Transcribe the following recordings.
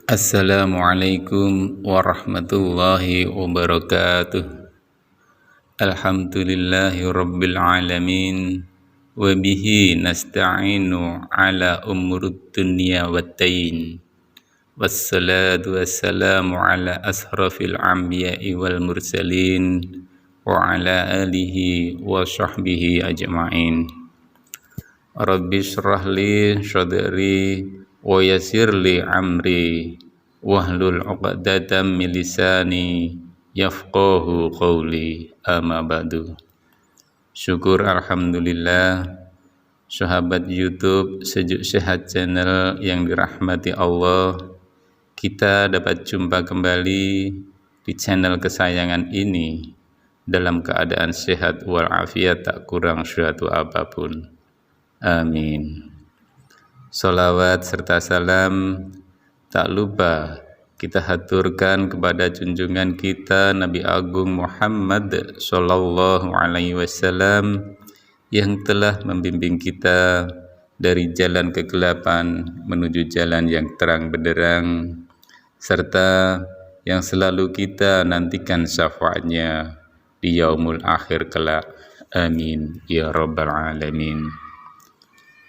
Assalamualaikum warahmatullahi wabarakatuh. Alhamdulillahi rabbil alamin. Wabihi nasta'inu ala umurud dunya waddin. Wassalatu wassalamu ala ashrafil anbiya'i wal mursalin. Wa ala alihi wa sahbihi ajma'in. Rabbi shrah li sadri wa yassir li amri wahlul 'uqdatam min lisani yafqahu qawli, amma ba'du. Syukur alhamdulillah, sahabat YouTube Sejuk Sehat Channel yang dirahmati Allah, kita dapat jumpa kembali di channel kesayangan ini dalam keadaan sehat walafiat, tak kurang suatu apapun. Amin. Salawat serta salam tak lupa kita haturkan kepada junjungan kita Nabi Agung Muhammad Sallallahu Alaihi Wasallam yang telah membimbing kita dari jalan kegelapan menuju jalan yang terang benderang, serta yang selalu kita nantikan syafaatnya di yaumul akhir kelak. Amin ya rabbal alamin.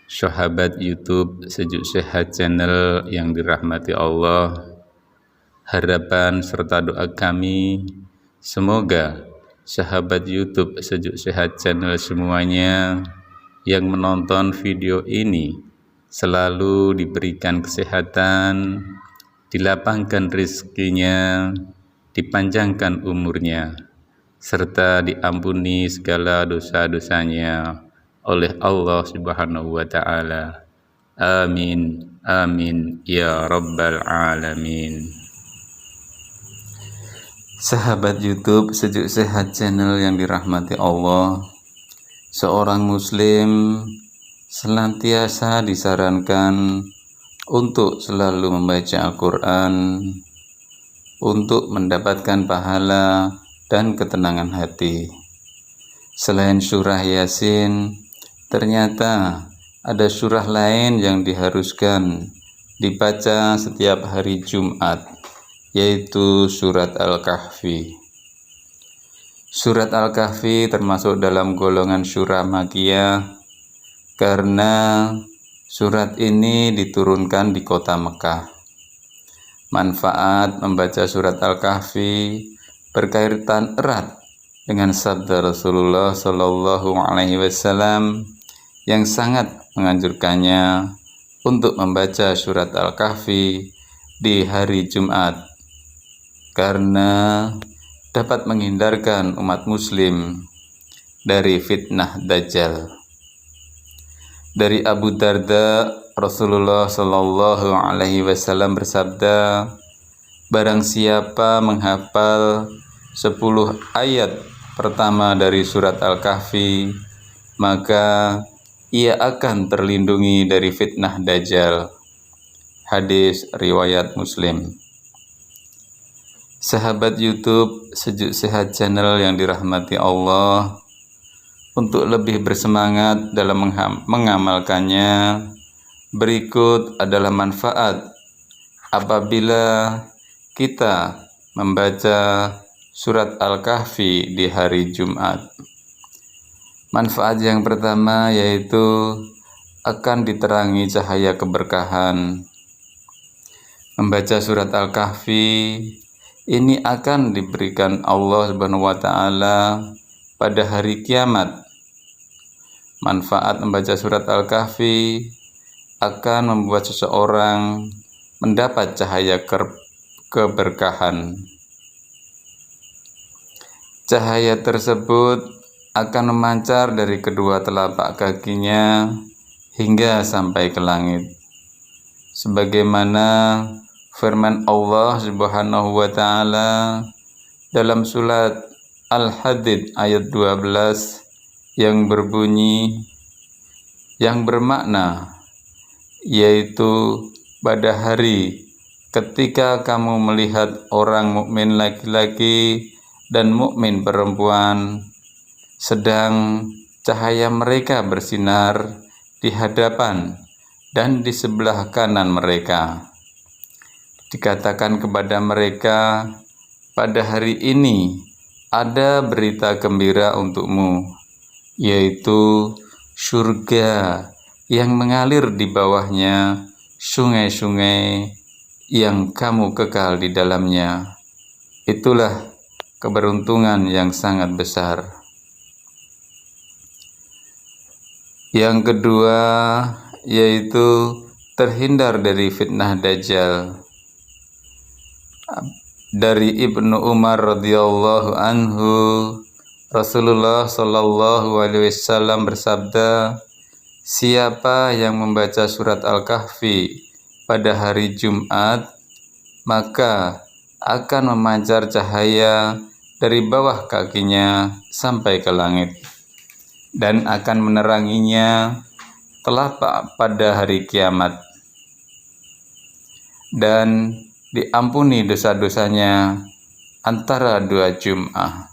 Sahabat YouTube Sejuk Sehat Channel yang dirahmati Allah, harapan serta doa kami semoga sahabat YouTube Sejuk Sehat Channel semuanya yang menonton video ini selalu diberikan kesehatan, dilapangkan rezekinya, dipanjangkan umurnya, serta diampuni segala dosa-dosanya oleh Allah Subhanahu wa Ta'ala. Amin, amin ya rabbal alamin. Sahabat YouTube Sejuk Sehat Channel yang dirahmati Allah, seorang muslim senantiasa disarankan untuk selalu membaca Al-Quran untuk mendapatkan pahala dan ketenangan hati. Selain surah Yasin, ternyata ada surah lain yang diharuskan dibaca setiap hari Jumat, yaitu surat Al-Kahfi. Surat Al-Kahfi termasuk dalam golongan surah Makkiyah karena surat ini diturunkan di kota Mekah. Manfaat membaca surat Al-Kahfi berkaitan erat dengan sabda Rasulullah Sallallahu Alaihi Wasallam yang sangat menganjurkannya untuk membaca surat Al-Kahfi di hari Jumat karena dapat menghindarkan umat muslim dari fitnah Dajjal. Dari Abu Darda, Rasulullah Sallallahu Alaihi Wasallam bersabda, barang siapa menghafal 10 ayat pertama dari surat Al-Kahfi, maka ia akan terlindungi dari fitnah Dajjal. Hadis riwayat Muslim. Sahabat YouTube Sejuk Sehat Channel yang dirahmati Allah, untuk lebih bersemangat dalam mengamalkannya, berikut adalah manfaat apabila kita membaca surat Al-Kahfi di hari Jumat. Manfaat yang pertama yaitu akan diterangi cahaya keberkahan. Membaca surat Al-Kahfi ini akan diberikan Allah Subhanahu wa Ta'ala pada hari kiamat. Manfaat membaca surat Al-Kahfi akan membuat seseorang mendapat cahaya keberkahan. Cahaya tersebut akan memancar dari kedua telapak kakinya hingga sampai ke langit. Sebagaimana firman Allah Subhanahu wa Ta'ala dalam surat Al-Hadid ayat 12 yang berbunyi, yang bermakna yaitu pada hari ketika kamu melihat orang mukmin laki-laki dan mukmin perempuan sedang cahaya mereka bersinar di hadapan dan di sebelah kanan mereka. dikatakan kepada mereka, pada hari ini ada berita gembira untukmu, yaitu surga yang mengalir di bawahnya sungai-sungai yang kamu kekal di dalamnya. Itulah keberuntungan yang sangat besar. Yang kedua yaitu terhindar dari fitnah Dajjal. Dari Ibnu Umar radhiyallahu anhu, Rasulullah shallallahu alaihi wasallam bersabda, siapa yang membaca surat Al-Kahfi pada hari Jumat, maka akan memancar cahaya dari bawah kakinya sampai ke langit, dan akan meneranginya telapak pada hari kiamat, dan diampuni dosa-dosanya antara dua Jum'ah.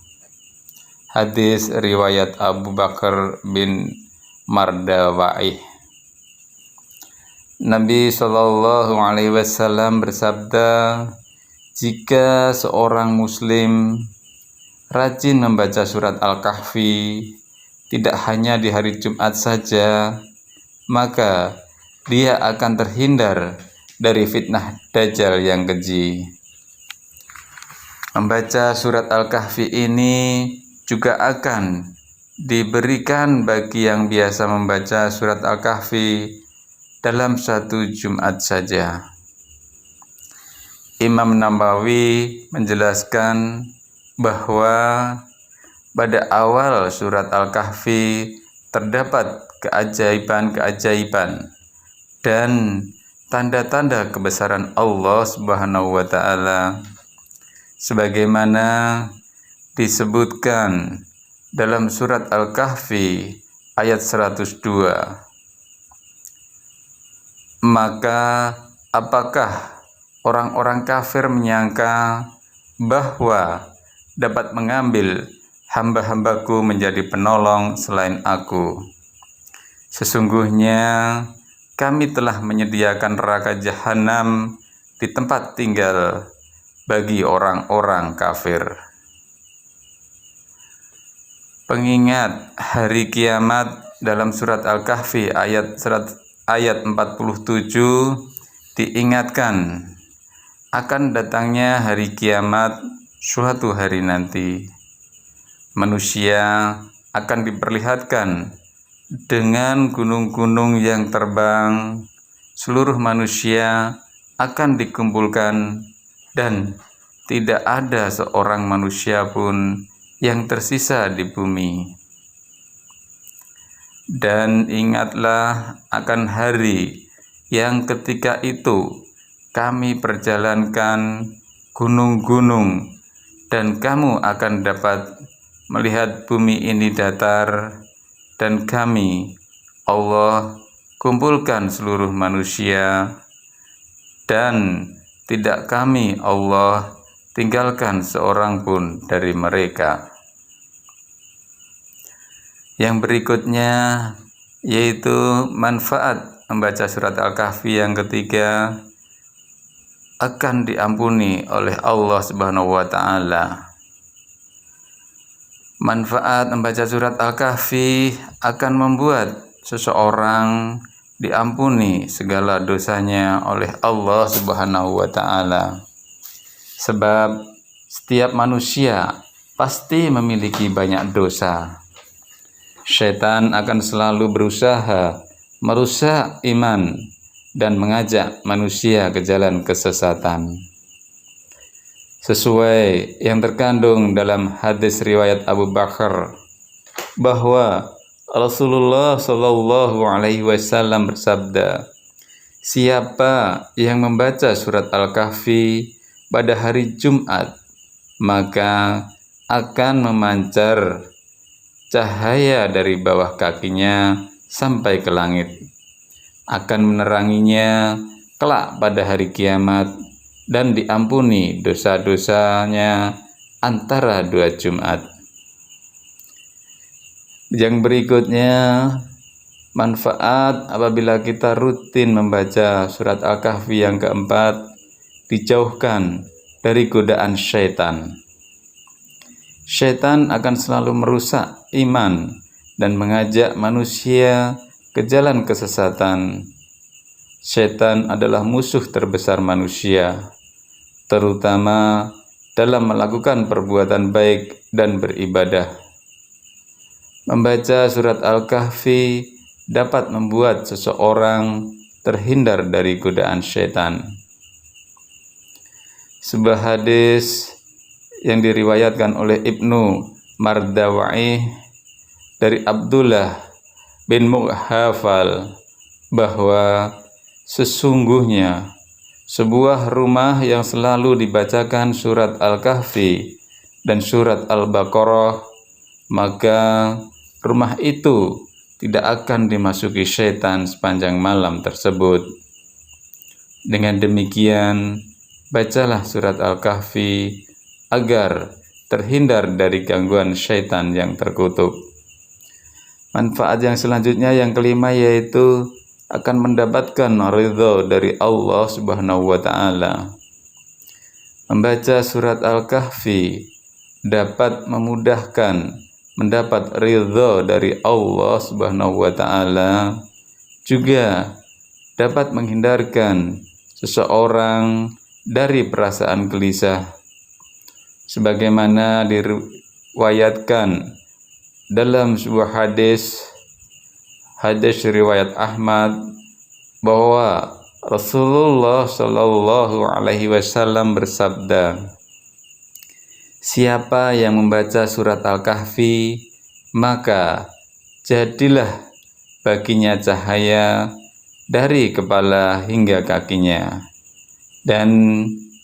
Hadis riwayat Abu Bakar bin Mardawaih. Nabi Shallallahu Alaihi Wasallam bersabda, jika seorang muslim rajin membaca surat Al-Kahfi tidak hanya di hari Jumat saja, maka dia akan terhindar dari fitnah Dajjal yang keji. Membaca surat Al-Kahfi ini juga akan diberikan bagi yang biasa membaca surat Al-Kahfi dalam satu Jumat saja. Imam Nawawi menjelaskan bahwa pada awal surat Al-Kahfi terdapat keajaiban-keajaiban dan tanda-tanda kebesaran Allah Subhanahu wa Ta'ala, sebagaimana disebutkan dalam surat Al-Kahfi ayat 102. Maka apakah orang-orang kafir menyangka bahwa dapat mengambil hamba-hambaku menjadi penolong selain aku? Sesungguhnya kami telah menyediakan neraka jahanam di tempat tinggal bagi orang-orang kafir. Pengingat hari kiamat dalam surat Al-Kahfi ayat 47 diingatkan akan datangnya hari kiamat suatu hari nanti. Manusia akan diperlihatkan dengan gunung-gunung yang terbang, seluruh manusia akan dikumpulkan dan tidak ada seorang manusia pun yang tersisa di bumi. Dan ingatlah akan hari yang ketika itu kami perjalankan gunung-gunung dan kamu akan dapat melihat bumi ini datar, dan kami, Allah, kumpulkan seluruh manusia, dan tidak kami, Allah, tinggalkan seorang pun dari mereka. Yang berikutnya yaitu manfaat membaca surat Al-Kahfi yang ketiga, akan diampuni oleh Allah Subhanahu wa Ta'ala. Manfaat membaca surat Al-Kahfi akan membuat seseorang diampuni segala dosanya oleh Allah Subhanahu wa Ta'ala. Sebab setiap manusia pasti memiliki banyak dosa. Syaitan akan selalu berusaha merusak iman dan mengajak manusia ke jalan kesesatan. Sesuai yang terkandung dalam hadis riwayat Abu Bakar bahwa Rasulullah Shallallahu Alaihi Wasallam bersabda, siapa yang membaca surat Al-Kahfi pada hari Jumat, maka akan memancar cahaya dari bawah kakinya sampai ke langit, akan meneranginya kelak pada hari kiamat, dan diampuni dosa-dosanya antara dua Jumat. Yang berikutnya, manfaat apabila kita rutin membaca surat Al-Kahfi yang keempat, dijauhkan dari godaan syaitan. Syaitan akan selalu merusak iman dan mengajak manusia ke jalan kesesatan. Syaitan adalah musuh terbesar manusia, terutama dalam melakukan perbuatan baik dan beribadah. Membaca surat Al-Kahfi dapat membuat seseorang terhindar dari godaan syaitan. Sebuah hadis yang diriwayatkan oleh Ibnu Mardawai dari Abdullah bin Mughafal bahwa sesungguhnya sebuah rumah yang selalu dibacakan surat Al-Kahfi dan surat Al-Baqarah, maka rumah itu tidak akan dimasuki syaitan sepanjang malam tersebut. Dengan demikian, bacalah surat Al-Kahfi agar terhindar dari gangguan syaitan yang terkutuk. Manfaat yang selanjutnya yang kelima yaitu akan mendapatkan ridha dari Allah Subhanahu wa Ta'ala. Membaca surat Al-Kahfi dapat memudahkan mendapat ridha dari Allah Subhanahu wa Ta'ala, juga dapat menghindarkan seseorang dari perasaan gelisah, sebagaimana diriwayatkan dalam sebuah hadis riwayat Ahmad bahwa Rasulullah Shallallahu Alaihi Wasallam bersabda, siapa yang membaca surat Al-Kahfi, maka jadilah baginya cahaya dari kepala hingga kakinya, dan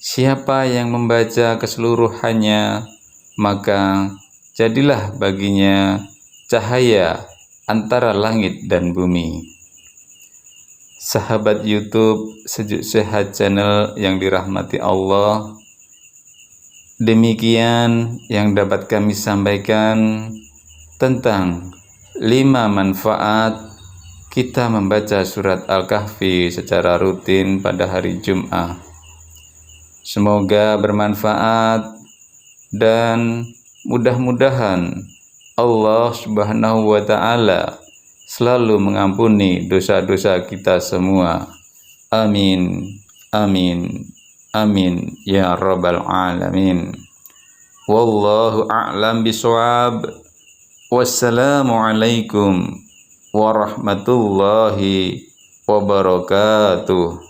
siapa yang membaca keseluruhannya, maka jadilah baginya cahaya antara langit dan bumi. Sahabat YouTube Sejuk Sehat Channel yang dirahmati Allah, demikian yang dapat kami sampaikan tentang 5 manfaat kita membaca surat Al-Kahfi secara rutin pada hari Jumat. Semoga bermanfaat dan mudah-mudahan Allah Subhanahu wa Ta'ala selalu mengampuni dosa-dosa kita semua. Amin, amin, amin ya rabbal alamin. Wallahu a'lam bishawab. Wassalamualaikum warahmatullahi wabarakatuh.